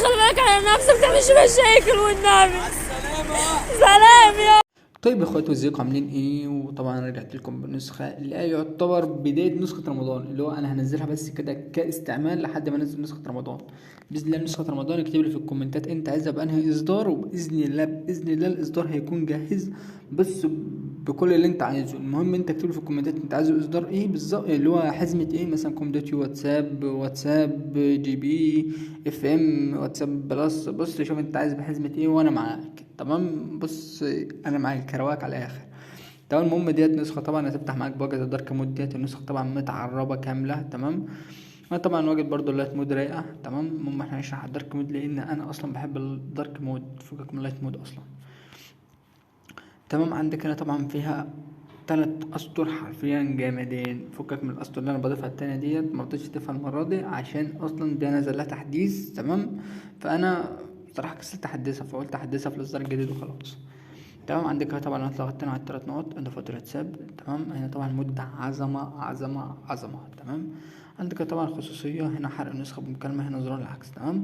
خلي بالك على نفسك، متعملش مشاكل والنبي. سلام يا طيب يا اخواتي، ازيكم عاملين ايه؟ وطبعا رجعت لكم بالنسخه اللي هي يعتبر بدايه نسخه رمضان، اللي هو انا هنزلها بس كده كاستعمال لحد ما انزل نسخه رمضان. باذن الله نسخه رمضان اكتب لي في الكومنتات انت عايزها بانهي اصدار، وباذن الله باذن الله الاصدار هيكون جاهز. بس بكل اللي انت عايزه. المهم انت اكتب لي في الكومنتات انت عايز اصدار ايه بالظبط، اللي هو حزمه ايه، مثلا كومداتي، واتساب جي بي، اف ام، واتساب بلس. بص شوف انت عايز بحزمه ايه وانا معاك. تمام. بص انا معاك كرواك على الاخر. تمام. المهم ديت نسخه طبعا هتفتح معاك بواجهه الدارك مود. ديت النسخه طبعا متعربه كامله. تمام. انا طبعا واجد برضو اللايت مود رايقه. تمام. المهم احنا هنشرح الدارك مود لان انا اصلا بحب الدارك مود فوقك من اللايت مود اصلا. تمام. عندك هنا طبعا فيها 3 اسطر حرفيا جامدين. فكك من الاسطر اللي انا بضيفها التانية ديت، مرضتش اضيفها المره دي عشان اصلا دي نزل لها تحديث. تمام. فانا بصراحه كسلت احدثها، فقلت احدثها في الاصدار الجديد وخلاص. تمام. عندك هنا طبعا انا ضغطت على ال3 نقط اضافه الواتساب. تمام. هنا طبعا مدة عظمه عظمه عظمه. تمام. عندك طبعا الخصوصيه، هنا حرق النسخه بمكالمه، هنا زرار العكس. تمام.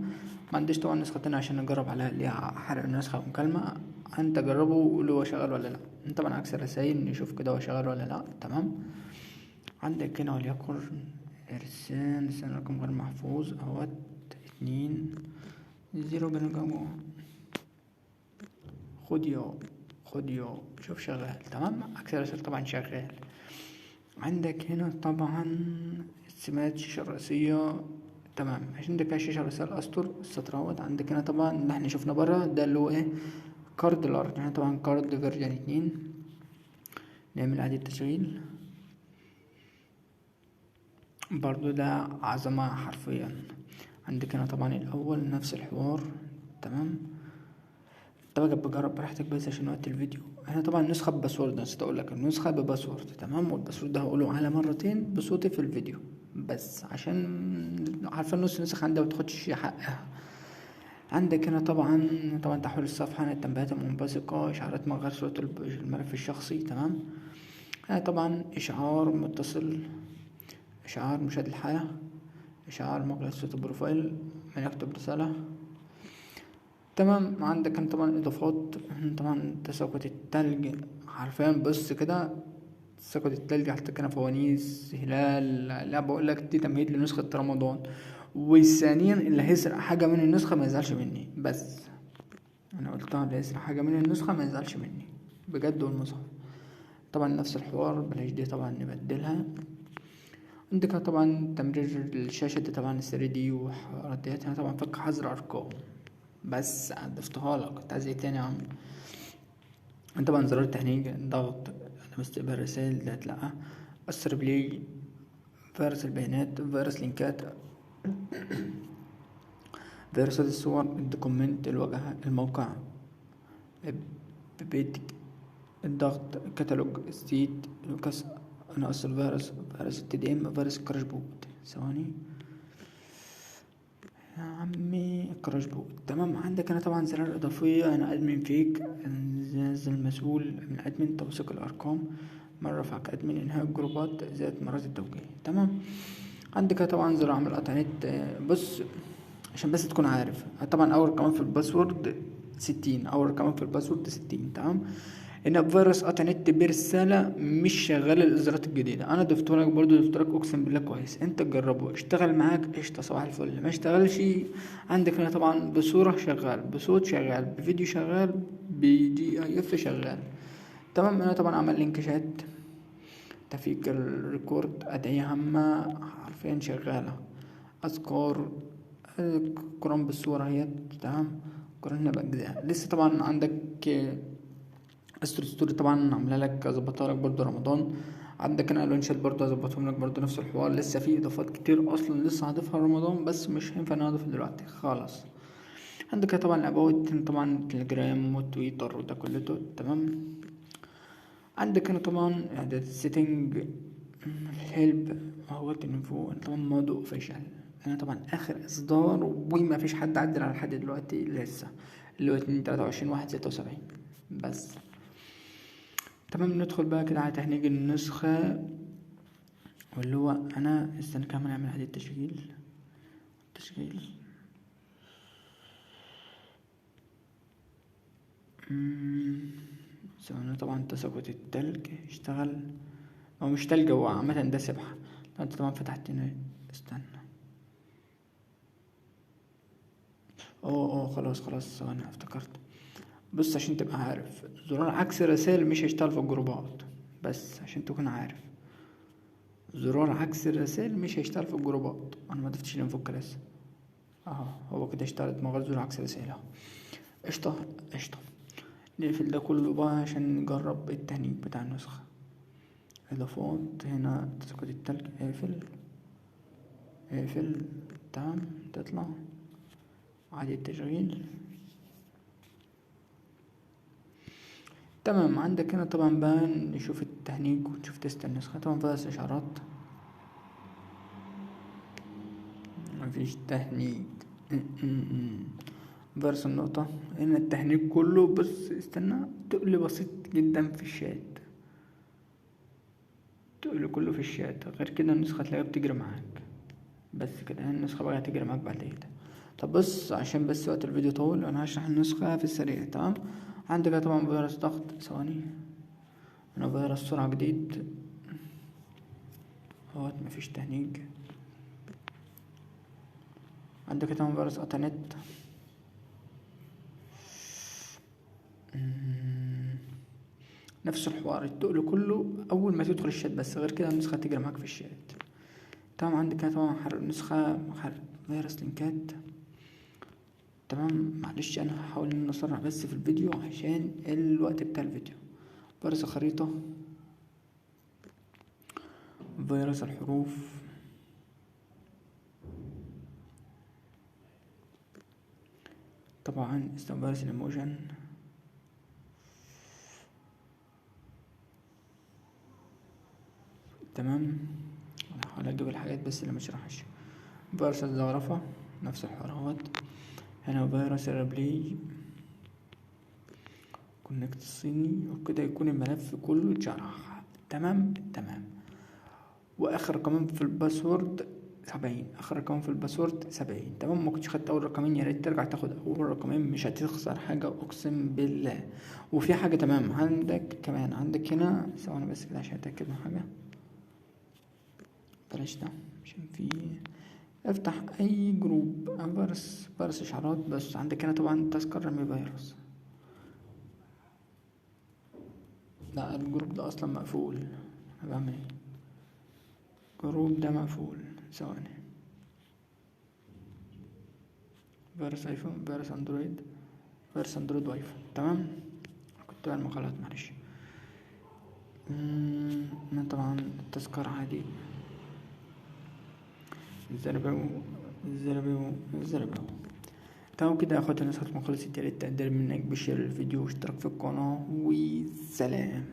ما عنديش طبعا نسخه تانية عشان نجرب عليها اللي هي حرق النسخه بمكالمه. انت جربه وقول هو شغال ولا لا. انت طبعا عكس الرسايل نشوف كده هو شغال ولا لا. تمام. عندك هنا وليكن ارسال رقم غير محفوظ اهوت 2 0 بنجمو. خد يو شوف شغال. تمام. عكس الرسايل طبعا شغال. عندك هنا طبعا سمات الشاشة الرئيسية. تمام. عشان ده كده الشاشة الرئيسية الأسطر السطر اهوت. عندك هنا طبعا اللي احنا شفنا برا ده اللي هو ايه، كارد الارض. يعني طبعا كارد فيرجن 2. نعمل اعادة تشغيل. برضو ده عظمة حرفيا. عندك هنا طبعا الاول نفس الحوار. تمام. انت بقى بجرب براحتك بس عشان وقت الفيديو. هنا طبعا نسخة بباسورد، نسيت اقول لك النسخة بباسورد. تمام. والباسورد ده هقوله على مرتين بصوتي في الفيديو بس عشان عارفين نص النسخ عندها متاخدش حقها. عندك هنا طبعا تحويل الصفحة، التنبيهات المنبثقة، إشعارات من غير صورة الملف الشخصي. تمام. هنا طبعا إشعار متصل، إشعار مشاهد الحالة، إشعار مقلة صوت البروفايل من يكتب رسالة. تمام. عندك هنا طبعا إضافات، طبعا تساقط التلج حرفيا. بص كده تساقط التلج، حتى كان فوانيس هلال. لا بقول لك دي تمهيد لنسخة رمضان. وثانيا اللي هيسرق حاجة من النسخة ما يزعلش مني. بس انا قلتها اللي يسرق حاجة من النسخة ما يزعلش مني بجد. والمصحف طبعا نفس الحوار، بلاش دي طبعا نبدلها. عندك طبعا تمرير الشاشة دي طبعا 3D وحوارات ديت. هنا طبعا فك حظر ارقام بس ضفتها لك. كنت عايز ايه تاني يا عم؟ طبعا زرار التهنيج، ضغط على استقبال رسائل ده لا، أثر بلاي، فيروس البيانات، فيروس لينكات، فيروسات الصور، الدوكومنت، الواجهة، الموقع، بيت، الضغط، كتالوج، السيت، لوكاس، نقص الفيروس، فيروس التدعيم، فيروس الكراش بوت. ثواني يا عمي، الكراش بوت. تمام. عندك هنا طبعا زرار اضافية، انا ادمن فيك، انزاز المسؤول من ادمن، توثيق الارقام، مرة كادمن، انهاء الجروبات، زائد مرات التوجيه. تمام. عندك طبعا زرار عمل قطع نت. بص عشان بس تكون عارف، طبعا اول رقم في الباسورد 60، اول رقم في الباسورد 60. تمام. ان فيروس قطع نت برسالة مش شغال الاصدارات الجديدة. انا ضفتلك برضو، ضفتلك اقسم بالله كويس. انت تجربه اشتغل معاك قشطة صباح الفل. ما اشتغلش عندك هنا طبعا بصورة شغال، بصوت شغال، بفيديو شغال، بدي اي اف شغال. تمام. انا طبعا عمل لينك شات، تفيك الريكورد، ادعية هامة حرفيا شغالة، اذكار، قرآن بالصورة اهيت. تمام. قرآن بأجزاء. لسه طبعا عندك ستوري طبعا عامله لك اظبطها لك برضو رمضان. عندك انا الوان شات برضو اظبطهم لك برضو نفس الحوار. لسه في اضافات كتير اصلا لسه هضيفها رمضان بس مش هينفع ان انا اضيفها دلوقتي خلاص. عندك طبعا الاباوت، طبعا تليجرام وتويتر وده كله. تمام. عندك هنا طبعا اعداد السيتنج، الهيلب اهو الانفو. طبعا موضوع اوفيشال، انا طبعا اخر اصدار وما فيش حد عدل على لحد دلوقتي لسه، اللي هو 23/1/76 بس. تمام. ندخل بقى كده على تهنيج النسخة، واللي هو انا استنى كمان اعمل اعادة تشغيل. ثواني. طبعا تساقط التلج اشتغل، او مش تلج، هو عامة ده سبحة. انت طبعا فتحت هنا، استنى. خلاص ثواني افتكرت. بص عشان تبقى عارف، زرار عكس الرسائل مش هيشتغل في الجروبات، بس عشان تكون عارف. زرار عكس الرسائل مش هيشتغل في الجروبات. انا ما ضفتش الانفك لسه. هو كده اشتغلت من غير زرار عكس الرسائل اهو. قشطة. نقفل ده كله بقى عشان نجرب التهنيج بتاع النسخة. اضافات هنا، تساقط التلج، اقفل. تمام، تطلع عادي التشغيل. تمام. عندك هنا طبعا بقى نشوف التهنيج ونشوف تيست النسخة. طبعا فيروس اشعارات، مفيش تهنيج. فيروس النقطة هنا التهنيج كله. بس استنى، تقل بسيط جدا في الشات، تقل كله في الشات. غير كده النسخة تلاقيها بتجري معاك، بس كده النسخة بقى هتجري معاك بعد كده. طب بص، عشان بس وقت الفيديو طول انا هشرح النسخة في السريع. تمام. عندك طبعا فيروس ضغط، ثواني. هنا فيروس سرعة جديد اهوت، مفيش تهنيج. عندك طبعا فيروس قطع نت. نفس الحوار، التقل كله اول ما تدخل الشات، بس غير كده النسخة تجري معاك في الشات. تمام. عندك طبعا حرق فيروس لينكات. تمام. معلش انا هحاول ان اسرع بس في الفيديو عشان الوقت بتاع الفيديو. فيروس الخريطة، فيروس الحروف، طبعا فيروس الايموجن. تمام. هحاول اجيب الحاجات بس اللي مشرحش. فيروس الزخرفة نفس الحوارات. هنا فيروس الريبلاي كونكت الصيني، وكده يكون الملف كله اتشرح. تمام. واخر رقمين في الباسورد 70. اخر رقمين في الباسورد 70. تمام. ما كنتش خدت اول رقمين، يا ريت ترجع تاخد اول رقمين، مش هتخسر حاجه اقسم بالله. وفي حاجه تمام عندك كمان، عندك هنا ثواني بس كده عشان اتاكد من حاجه. بلاش ده عشان في، افتح اي جروب فيروس اشعارات. بس عندك هنا طبعا تذكر رمي فيروس. لا، الجروب ده اصلا مقفول. انا بعمل ايه؟ الجروب ده مقفول. ثواني. فيروس ايفون، فيروس اندرويد وايفون. تمام. كنت بعمل مقالات، معلش. هنا طبعا التذكار عادي. الزربو. تمام كده يا اخواتي، نسخة مقالة 6. ياريت تقدر منك بشير الفيديو واشتراك في القناة، وسلام.